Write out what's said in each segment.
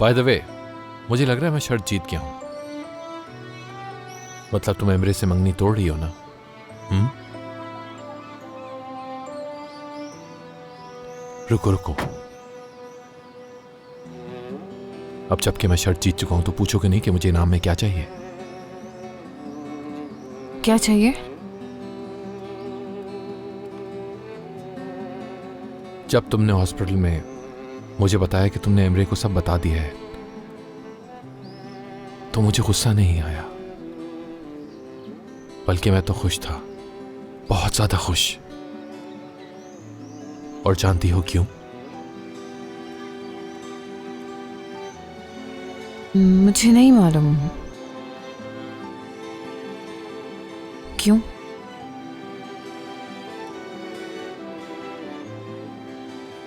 By the way, मुझे लग रहा है मैं शर्त जीत गया हूं। मतलब तुम एमरे से मंगनी तोड़ रही हो ना? रुको रुको, अब जबकि मैं शर्त जीत चुका हूं तो पूछोगे नहीं कि मुझे इनाम में क्या चाहिए? क्या चाहिए? जब तुमने हॉस्पिटल में मुझे बताया कि तुमने एमरे को सब बता दिया है तो मुझे गुस्सा नहीं आया, बल्कि मैं तो खुश था, बहुत ज्यादा खुश। और जानती हो क्यों? मुझे नहीं मालूम। क्यों?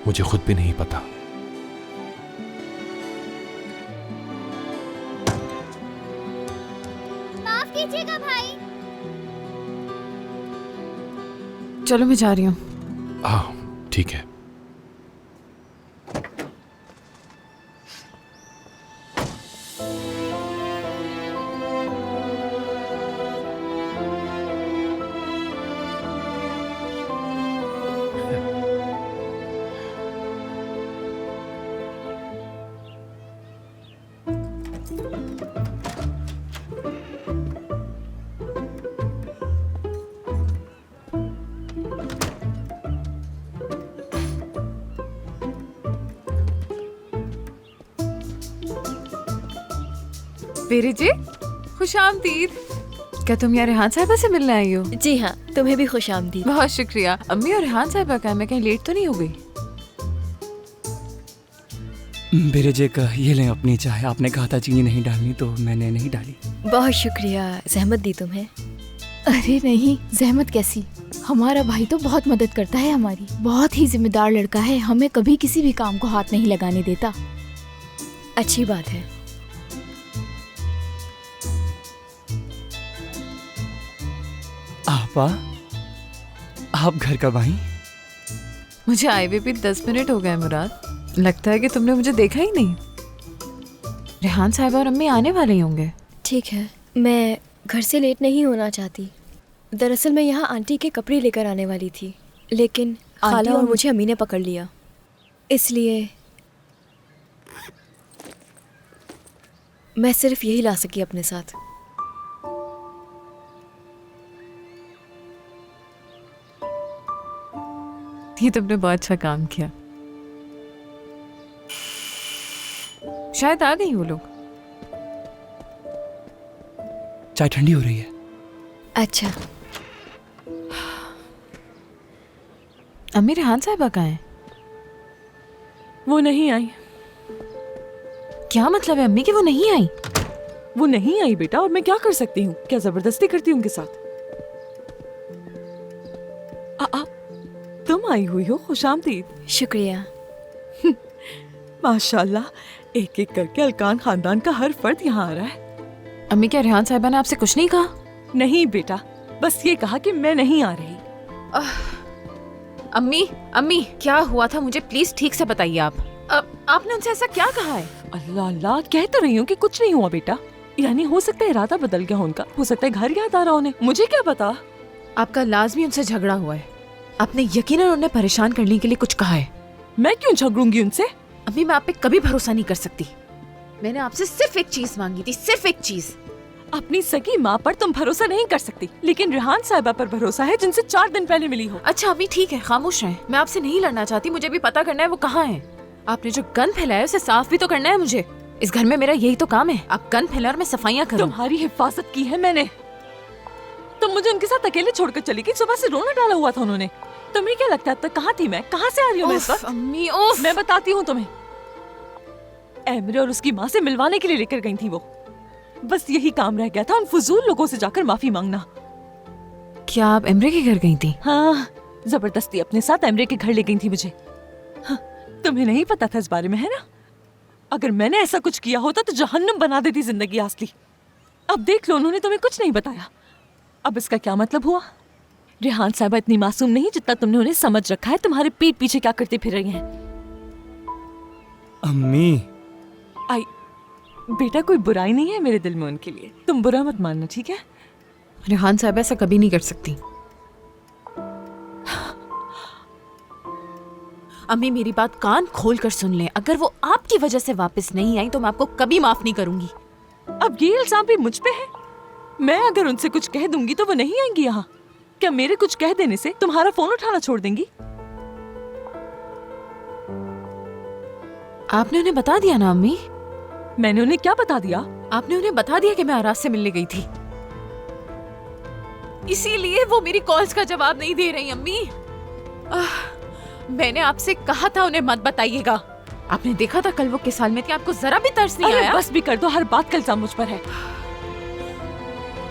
मुझे खुद भी नहीं पता। माफ कीजिएगा भाई। चलो मैं जा रही हूँ। हाँ ठीक है। वीरी जी, खुशामदीद। क्या तुम यहाँ रेहान साहिबा से मिलने आई हो? जी हाँ, तुम्हें भी खुशामदीद। बहुत शुक्रिया। अम्मी और रेहान साहिबा का मैं कहीं लेट तो नहीं हो गई? बिरजे का ये लें अपनी चाय। आपने कहा था चीनी नहीं डालनी तो मैंने नहीं डाली। बहुत शुक्रिया, जहमत दी तुम्हें। अरे नहीं, जहमत कैसी। हमारा भाई तो बहुत मदद करता है हमारी, बहुत ही जिम्मेदार लड़का है, हमें कभी किसी भी काम को हाथ नहीं लगाने देता। अच्छी बात है। आपा, आप घर कब आई? मुझे आए हुए भी 10 मिनट हो गए मुराद। लगता है कि तुमने मुझे देखा ही नहीं। रेहान साहिबा और अम्मी आने वाले ही होंगे। ठीक है, मैं घर से लेट नहीं होना चाहती। दरअसल मैं यहाँ आंटी के कपड़े लेकर आने वाली थी, लेकिन खाला और मुझे अम्मी ने पकड़ लिया, इसलिए मैं सिर्फ यही ला सकी अपने साथ। ये तुमने बहुत अच्छा काम किया। शायद आ गई वो लोग। चाय ठंडी हो रही है। अच्छा, अम्मी रेहान साहिबा कहाँ हैं? वो नहीं आई। क्या मतलब है अम्मी कि वो नहीं आई? वो नहीं आई बेटा, और मैं क्या कर सकती हूँ? क्या जबरदस्ती करती हूँ उनके साथ? तुम आई हुई हो, खुशामदीद। शुक्रिया। माशाल्लाह, एक एक करके अलकान खानदान का हर फर्द यहाँ आ रहा है। अम्मी क्या रेहान साहिबा ने आपसे कुछ नहीं कहा? नहीं बेटा, बस ये कहा कि मैं नहीं आ रही। अम्मी क्या हुआ था मुझे प्लीज ठीक से बताइए आप। आपने उनसे ऐसा क्या कहा है? अल्लाह अल्लाह, कह तो रही हूँ कि कुछ नहीं हुआ बेटा। यानी हो सकता है इरादा बदल गया हो उनका, हो सकता है घर याद आ रहा उन्हें, मुझे क्या पता। आपका लाजमी उनसे झगड़ा हुआ है। आपने यकीनन उन्हें परेशान करने के लिए कुछ कहा है। मैं क्यों झगड़ूंगी उनसे? अम्मी मैं आप पे कभी भरोसा नहीं कर सकती। मैंने आपसे सिर्फ एक चीज मांगी थी, सिर्फ एक चीज। अपनी सगी माँ पर तुम भरोसा नहीं कर सकती, लेकिन रेहान साहिबा पर भरोसा है जिनसे 4 दिन पहले मिली हो। अच्छा अम्मी ठीक है, खामोश रहें। मैं आपसे नहीं लड़ना चाहती, मुझे भी पता करना है वो कहाँ है। आपने जो गन फैलाया उसे साफ भी तो करना है मुझे। इस घर में मेरा यही तो काम है, आप गन फैला और मैं सफाइयाँ करूँ। तुम्हारी हिफाजत की है मैंने। तुम मुझे उनके साथ अकेले छोड़कर चली गई। सुबह से रोना डाला हुआ था उन्होंने। तुम्हें क्या लगता है अब तक कहाँ थी मैं? कहाँ से आ रही हूँ मैं इस वक्त? अम्मी ओफ। मैं बताती हूँ तुम्हें। एमरे और उसकी माँ से मिलवाने के लिए लेकर गई थी वो। बस यही काम रह गया था, उन फजूल लोगों से जाकर माफी मांगना। क्या आप एमरे के घर गई थी? हाँ, जबरदस्ती अपने साथ एमरे के घर ले गई थी मुझे। हाँ, तुम्हें नहीं पता था इस बारे में, है ना? अगर मैंने ऐसा कुछ किया होता तो जहन्नुम बना देती जिंदगी असली। अब देख लो, उन्होंने तुम्हें कुछ नहीं बताया। अब इसका क्या मतलब हुआ? रेहान साहिबा इतनी मासूम नहीं जितना तुमने उन्हें समझ रखा है। तुम्हारे पीठ पीछे क्या करती फिर रही हैं? अम्मी, आई बेटा, कोई बुराई नहीं है मेरे दिल में उनके लिए, तुम बुरा मत मानना, ठीक है? रेहान साहब ऐसा कभी नहीं कर सकती। अम्मी मेरी बात कान खोल कर सुन लें, अगर वो आपकी वजह से वापस नहीं आई तो मैं आपको कभी माफ नहीं करूंगी। अब ये इल्जाम भी मुझ पे है? मैं अगर उनसे कुछ कह दूंगी तो वो नहीं आएंगी यहाँ? क्या मेरे कुछ कह देने से तुम्हारा फोन उठाना छोड़ देंगी? आपने उन्हें बता दिया ना अम्मी? मैंने उन्हें क्या बता दिया? आपने उन्हें बता दिया कि मैं आराज से मिलने गई थी, इसीलिए वो मेरी कॉल्स का जवाब नहीं दे रही। अम्मी मैंने आपसे कहा था उन्हें मत बताइएगा। आपने देखा था कल वो किस हाल में थी, आपको जरा भी तरस नहीं अरे आया? बस भी कर दो, हर बात का इल्जाम मुझ पर है।